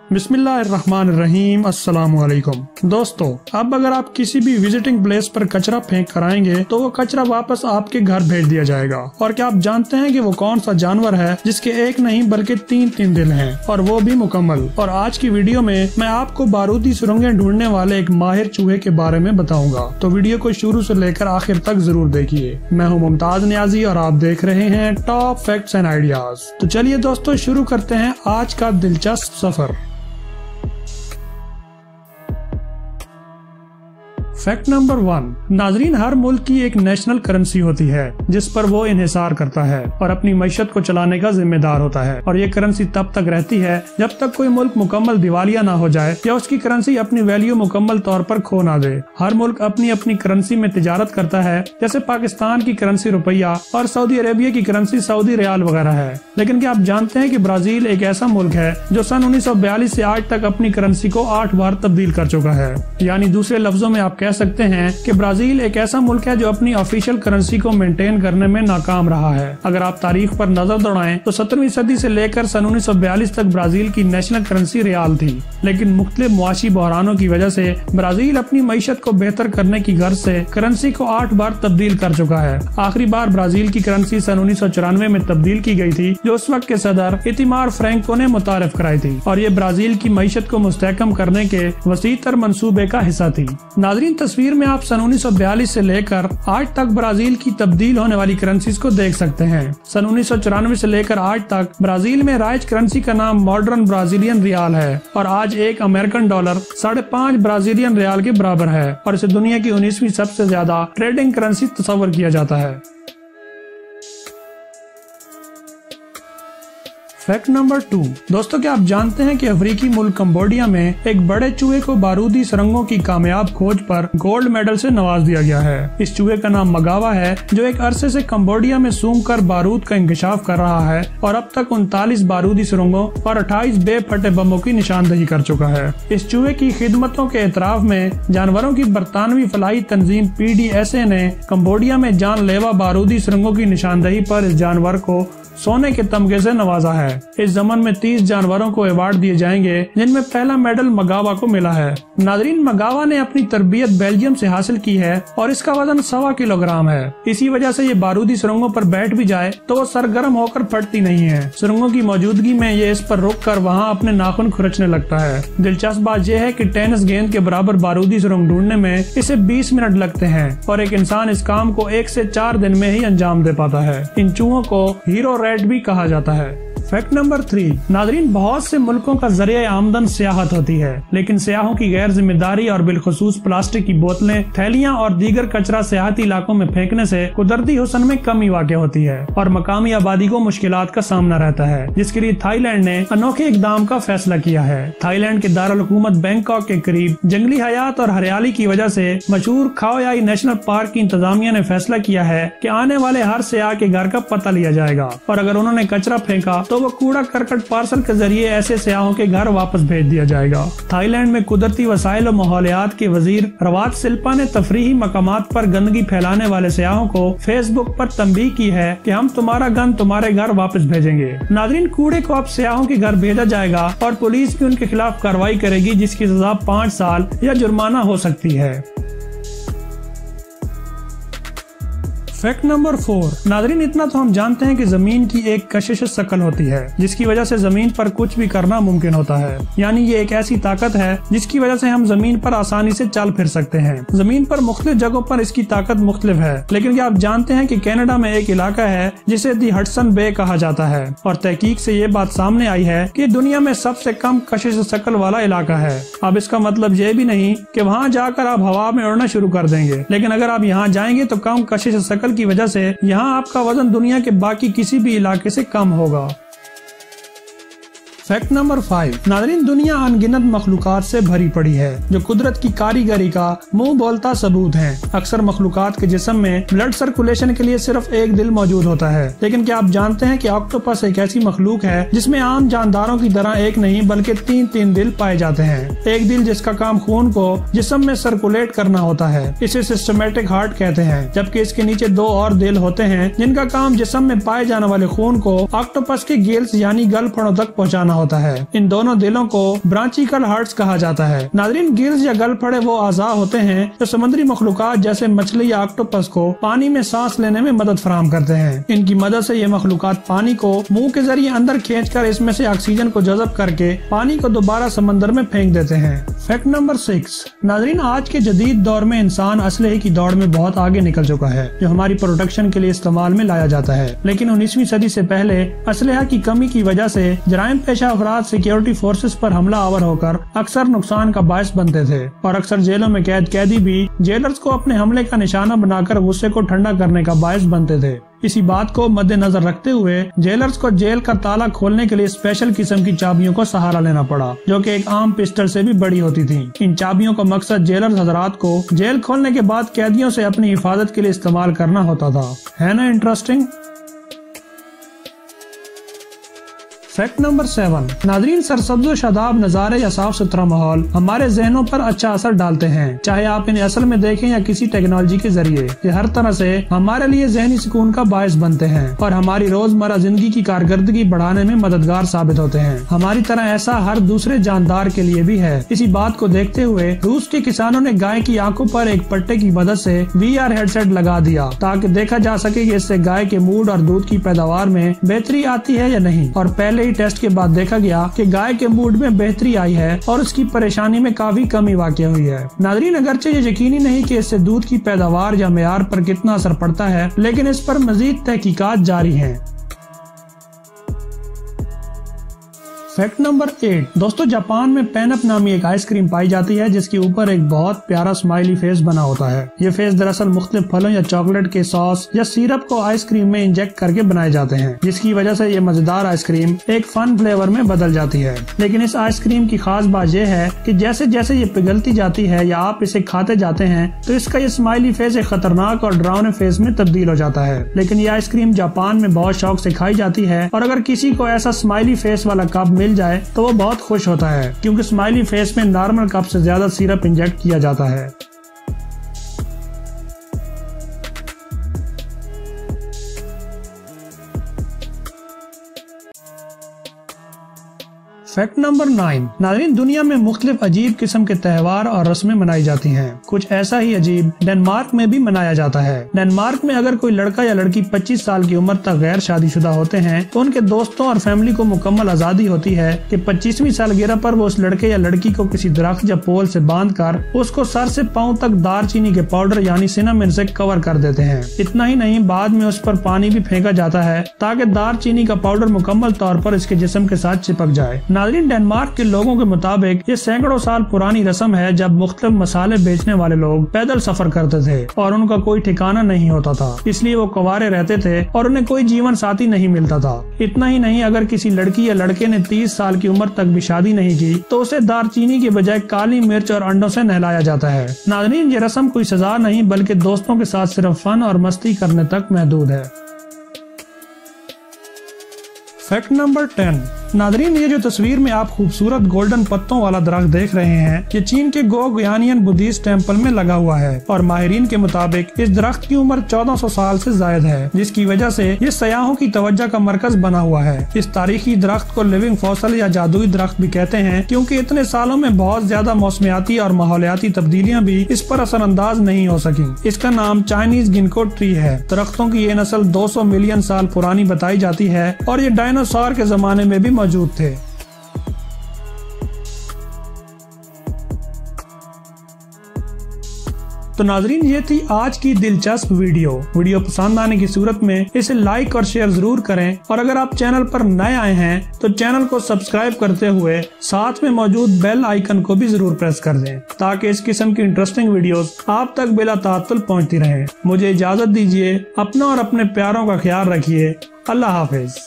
बिस्मिल्लाहिर्रहमानिर्रहीम। अस्सलामुअलैकुम दोस्तों, अब अगर आप किसी भी विजिटिंग प्लेस पर कचरा फेंक कर आएंगे तो वो कचरा वापस आपके घर भेज दिया जाएगा। और क्या आप जानते हैं कि वो कौन सा जानवर है जिसके एक नहीं बल्कि तीन दिल हैं, और वो भी मुकम्मल। और आज की वीडियो में मैं आपको बारूदी सुरंगें ढूंढने वाले एक माहिर चूहे के बारे में बताऊंगा, तो वीडियो को शुरू से लेकर आखिर तक जरूर देखिए। मैं हूं मुमताज नियाजी और आप देख रहे हैं टॉप फैक्ट्स एंड आइडियाज। तो चलिए दोस्तों, शुरू करते हैं आज का दिलचस्प सफर। Fact number 1। नाजरीन, हर मुल्क की एक नेशनल करेंसी होती है जिस पर वो इन्हिसार करता है और अपनी मईशत को चलाने का जिम्मेदार होता है। और ये करेंसी तब तक रहती है जब तक कोई मुल्क मुकम्मल दिवालिया ना हो जाए या उसकी करेंसी अपनी वैल्यू मुकम्मल तौर पर खो ना दे। हर मुल्क अपनी अपनी करेंसी में तिजारत करता है, जैसे पाकिस्तान की करेंसी रुपया और सऊदी अरेबिया की करेंसी सऊदी रियाल वगैरह है। लेकिन क्या आप जानते हैं कि ब्राजील एक ऐसा मुल्क है जो सन 1942 से आज तक अपनी करेंसी को 8 बार तब्दील कर चुका है। यानी दूसरे लफ्जों में आप कह सकते हैं कि ब्राजील एक ऐसा मुल्क है जो अपनी ऑफिशियल करेंसी को मेंटेन करने में नाकाम रहा है। अगर आप तारीख पर नजर दौड़ाएं तो 17वीं सदी से लेकर सन 1942 तक ब्राजील की नेशनल करेंसी रियाल थी। लेकिन मुख्तलिफ मुआशी बहरानों की वजह से ब्राजील अपनी मईशत को बेहतर करने की गर्ज से करेंसी को 8 बार तब्दील कर चुका है। आखिरी बार ब्राजील की करेंसी सन 1994 में तब्दील की गई थी, जो उस वक्त के सदर इतिमार फ्रैंको ने मुतारिफ कराई थी, और ये ब्राजील की मईशत को मुस्तहकम करने के वसीतर मंसूबे का हिस्सा थी। नाजरीन, तस्वीर में आप सन 1942 से लेकर आज तक ब्राजील की तब्दील होने वाली करेंसीज को देख सकते हैं। सन 1994 से लेकर आज तक ब्राजील में राइज करेंसी का नाम मॉडर्न ब्राजीलियन रियाल है, और आज एक अमेरिकन डॉलर 5.5 ब्राजीलियन रियाल के बराबर है, और इसे दुनिया की 19वीं सबसे ज्यादा ट्रेडिंग करेंसी तस्वर किया जाता है। Fact number 2। दोस्तों, क्या आप जानते हैं कि अफ्रीकी मुल्क कंबोडिया में एक बड़े चूहे को बारूदी सुरंगों की कामयाब खोज पर गोल्ड मेडल से नवाज दिया गया है। इस चूहे का नाम मगावा है, जो एक अरसे से कंबोडिया में सूंघ कर बारूद का इंकशाफ कर रहा है और अब तक 39 बारूदी सुरंगों और 28 बेफटे बमों की निशानदही कर चुका है। इस चूहे की खिदमतों के एतराफ में जानवरों की बरतानवी फलाही तंजीम PDSA ने कंबोडिया में जानलेवा बारूदी सुरंगों की निशानदही पर इस जानवर को सोने के तमगे से नवाजा है। इस जमन में 30 जानवरों को अवार्ड दिए जाएंगे, जिनमें पहला मेडल मगावा को मिला है। नाजरीन, मगावा ने अपनी तरबियत बेल्जियम से हासिल की है और इसका वजन 1.25 किलोग्राम है। इसी वजह से ये बारूदी सुरंगों पर बैठ भी जाए तो वो सरगर्म होकर फटती नहीं है। सुरंगों की मौजूदगी में ये इस पर रुक कर वहाँ अपने नाखून खुरचने लगता है। दिलचस्प बात यह है कि टेनिस गेंद के बराबर बारूदी सुरंग ढूंढने में इसे 20 मिनट लगते हैं, और एक इंसान इस काम को 1 से 4 दिन में ही अंजाम दे पाता है। इन चूहों को हीरो रैट भी कहा जाता है। Fact number 3। नाजरीन, बहुत से मुल्कों का जरिए आमदन सियाहत होती है, लेकिन सियाहों की गैर जिम्मेदारी और बिलखुसूस प्लास्टिक की बोतलें, थैलियां और दीगर कचरा सियाहती इलाकों में फेंकने से कुदरती हुस्न में कमी वाक़ होती है और मकामी आबादी को मुश्किलात का सामना रहता है, जिसके लिए थाईलैंड ने अनोखे इकदाम का फैसला किया है। थाईलैंड के दारुल हुकूमत बैंकॉक के करीब जंगली हयात और हरियाली की वजह से मशहूर खाओ याई नेशनल पार्क की इंतजामिया ने फैसला किया है कि आने वाले हर सियाह के घर का पता लिया जाएगा, और अगर उन्होंने कचरा फेंका तो वो कूड़ा करकट पार्सल के जरिए ऐसे सियाहों के घर वापस भेज दिया जाएगा। थाईलैंड में कुदरती वसाइल और माहौलियात के वजीर रवात शिल्पा ने तफरीही मकामात पर गंदगी फैलाने वाले सियाहों को फेसबुक पर तंबीह की है कि हम तुम्हारा गंद तुम्हारे घर वापस भेजेंगे। नाजरीन, कूड़े को अब सियाहों के घर भेजा जाएगा और पुलिस भी उनके खिलाफ कार्रवाई करेगी, जिसकी सजा 5 साल या जुर्माना हो सकती है। Fact number 4। नाजरीन, इतना तो हम जानते हैं कि जमीन की एक कशिश शकल होती है, जिसकी वजह से जमीन पर कुछ भी करना मुमकिन होता है। यानी ये एक ऐसी ताकत है जिसकी वजह से हम जमीन पर आसानी से चल फिर सकते हैं। जमीन पर मुख्तलिफ जगहों पर इसकी ताकत मुख्तलिफ है, लेकिन क्या आप जानते हैं कि कनाडा में एक इलाका है जिसे दी हडसन बे कहा जाता है, और तहकीक से ये बात सामने आई है कि दुनिया में सबसे कम कशिश शकल वाला इलाका है। अब इसका मतलब ये भी नहीं कि वहाँ जाकर आप हवा में उड़ना शुरू कर देंगे, लेकिन अगर आप यहाँ जाएंगे तो कम कशिश शकल की वजह से यहाँ आपका वजन दुनिया के बाकी किसी भी इलाके से कम होगा। Fact number 5। नाज़रीन, दुनिया अनगिनत मखलूकात से भरी पड़ी है जो कुदरत की कारीगरी का मुंह बोलता सबूत है। अक्सर मखलूकात के जिस्म में ब्लड सर्कुलेशन के लिए सिर्फ एक दिल मौजूद होता है, लेकिन क्या आप जानते हैं कि ऑक्टोपस एक ऐसी मखलूक है जिसमें आम जानदारों की तरह एक नहीं बल्कि तीन दिल पाए जाते हैं। एक दिल जिसका काम खून को जिस्म में सर्कुलेट करना होता है, इसे सिस्टमेटिक हार्ट कहते हैं, जबकि इसके नीचे 2 और दिल होते हैं जिनका काम जिस्म में पाए जाने वाले खून को ऑक्टोपस के गिल्स यानी गलफड़ों तक पहुँचाना होता है। इन दोनों दिलों को ब्रांचिकल हार्ट्स कहा जाता है। नाज़रीन, गिल्स या गलफड़े वो आज़ा होते हैं जो समुद्री मखलूकात जैसे मछली या ऑक्टोपस को पानी में सांस लेने में मदद फराहम करते हैं। इनकी मदद से ये मखलूकात पानी को मुंह के जरिए अंदर खींचकर इसमें से ऑक्सीजन को जज़ब करके पानी को दोबारा समंदर में फेंक देते हैं। Fact number 6। नाज़रीन, आज के जदीद दौर में इंसान असलहे की दौड़ में बहुत आगे निकल चुका है जो हमारी प्रोटेक्शन के लिए इस्तेमाल में लाया जाता है, लेकिन 19वीं सदी से पहले असलहा की कमी की वजह से जराइम पेशा अफराद सिक्योरिटी फोर्सेस पर हमला आवर होकर अक्सर नुकसान का बायस बनते थे और अक्सर जेलों में कैदी भी जेलर्स को अपने हमले का निशाना बनाकर गुस्से को ठंडा करने का बायस बनते थे। इसी बात को मद्देनजर रखते हुए जेलर्स को जेल का ताला खोलने के लिए स्पेशल किस्म की चाबियों को सहारा लेना पड़ा, जो कि एक आम पिस्टल से भी बड़ी होती थी। इन चाबियों का मकसद जेलर्स हजरात को जेल खोलने के बाद कैदियों से अपनी हिफाजत के लिए इस्तेमाल करना होता था। है ना इंटरेस्टिंग? Fact number 7। नाज़रीन, सरसब्ज़ शादाब नज़ारे या साफ सुथरा माहौल हमारे जहनों पर अच्छा असर डालते हैं, चाहे आप इन्हें असल में देखें या किसी टेक्नोलॉजी के जरिए। ये हर तरह से हमारे लिए जहनी सुकून का बायस बनते हैं और हमारी रोजमर्रा जिंदगी की कारकर्दगी बढ़ाने में मददगार साबित होते हैं। हमारी तरह ऐसा हर दूसरे जानदार के लिए भी है। इसी बात को देखते हुए रूस के किसानों ने गाय की आंखों पर एक पट्टे की मदद से VR हेडसेट लगा दिया ताकि देखा जा सके कि इससे गाय के मूड और दूध की पैदावार में बेहतरी आती है या नहीं। और पहले ही टेस्ट के बाद देखा गया कि गाय के मूड में बेहतरी आई है और उसकी परेशानी में काफी कमी वाक़ई हुई है। नाज़रीन, अगरचे ये यकीनी नहीं कि इससे दूध की पैदावार या मेयार पर कितना असर पड़ता है, लेकिन इस पर मजीद तहकीकात जारी हैं। Fact number 8। दोस्तों, जापान में पेनअप नामी एक आइसक्रीम पाई जाती है जिसके ऊपर एक बहुत प्यारा स्माइली फेस बना होता है। ये फेस दरअसल मुख्तलिफ फलों या चॉकलेट के सॉस या सिरप को आइसक्रीम में इंजेक्ट करके बनाए जाते हैं, जिसकी वजह से ये मजेदार आइसक्रीम एक फन फ्लेवर में बदल जाती है। लेकिन इस आइसक्रीम की खास बात यह है कि जैसे जैसे ये पिघलती जाती है या आप इसे खाते जाते हैं तो इसका ये स्माइली फेस एक खतरनाक और डरावने फेस में तब्दील हो जाता है। लेकिन ये आइसक्रीम जापान में बहुत शौक से खाई जाती है और अगर किसी को ऐसा स्माइली फेस वाला कप मिल जाए तो वो बहुत खुश होता है, क्योंकि स्माइली फेस में नॉर्मल कप से ज्यादा सिरप इंजेक्ट किया जाता है। Fact number 9। नाज़रीन, दुनिया में मुख्तलिफ अजीब किस्म के त्योहार और रस्में मनाई जाती हैं। कुछ ऐसा ही अजीब डेनमार्क में भी मनाया जाता है। डेनमार्क में अगर कोई लड़का या लड़की 25 साल की उम्र तक गैर शादीशुदा होते हैं तो उनके दोस्तों और फैमिली को मुकम्मल आज़ादी होती है कि 25वीं सालगिरह पर वो उस लड़के या लड़की को किसी दरख्त या पोल से बांधकर उसको सर से पाँव तक दारचीनी के पाउडर यानी सिनेमन से कवर कर देते हैं। इतना ही नहीं, बाद में उस पर पानी भी फेंका जाता है ताकि दारचीनी का पाउडर मुकम्मल तौर पर इसके जिस्म के साथ चिपक जाए। नाज़रीन, डेनमार्क के लोगों के मुताबिक ये सैकड़ों साल पुरानी रस्म है जब मुख्तलिफ मसाले बेचने वाले लोग पैदल सफर करते थे और उनका कोई ठिकाना नहीं होता था, इसलिए वो कुंवारे रहते थे और उन्हें कोई जीवन साथी नहीं मिलता था। इतना ही नहीं, अगर किसी लड़की या लड़के ने 30 साल की उम्र तक भी शादी नहीं की तो उसे दारचीनी के बजाय काली मिर्च और अंडों से नहलाया जाता है। नाज़रीन, ये रस्म कोई सजा नहीं बल्कि दोस्तों के साथ सिर्फ फन और मस्ती करने तक महदूद है। Fact number 10। नाज़रीन, ये जो तस्वीर में आप खूबसूरत गोल्डन पत्तों वाला दरख्त देख रहे हैं ये चीन के गोगयानियन बुद्धिस्ट टेम्पल में लगा हुआ है और माहिरीन के मुताबिक इस दरख्त की उम्र 1400 साल से जायद है, जिसकी वजह से ये सयाहों की तवज्जो का मरकज बना हुआ है। इस तारीखी दरख्त को लिविंग फॉसल या जादुई दरख्त भी कहते हैं, क्योंकि इतने सालों में बहुत ज्यादा मौसमियाती और माहौलियाती तब्दीलियाँ भी इस पर असरअंदाज नहीं हो सकी। इसका नाम चाइनीज गिनको ट्री है। दरख्तों की ये नस्ल 200 मिलियन साल पुरानी बताई जाती है और ये डायनासोर के जमाने में भी मौजूद थे। तो नाजरीन, ये थी आज की दिलचस्प वीडियो पसंद आने की सूरत में इसे लाइक और शेयर जरूर करें और अगर आप चैनल पर नए आए हैं तो चैनल को सब्सक्राइब करते हुए साथ में मौजूद बेल आइकन को भी जरूर प्रेस कर दें ताकि इस किस्म की इंटरेस्टिंग वीडियोस आप तक बिला ताअत्तुल पहुंचती रहें। मुझे इजाजत दीजिए, अपना और अपने प्यारों का ख्याल रखिए। अल्लाह हाफिज।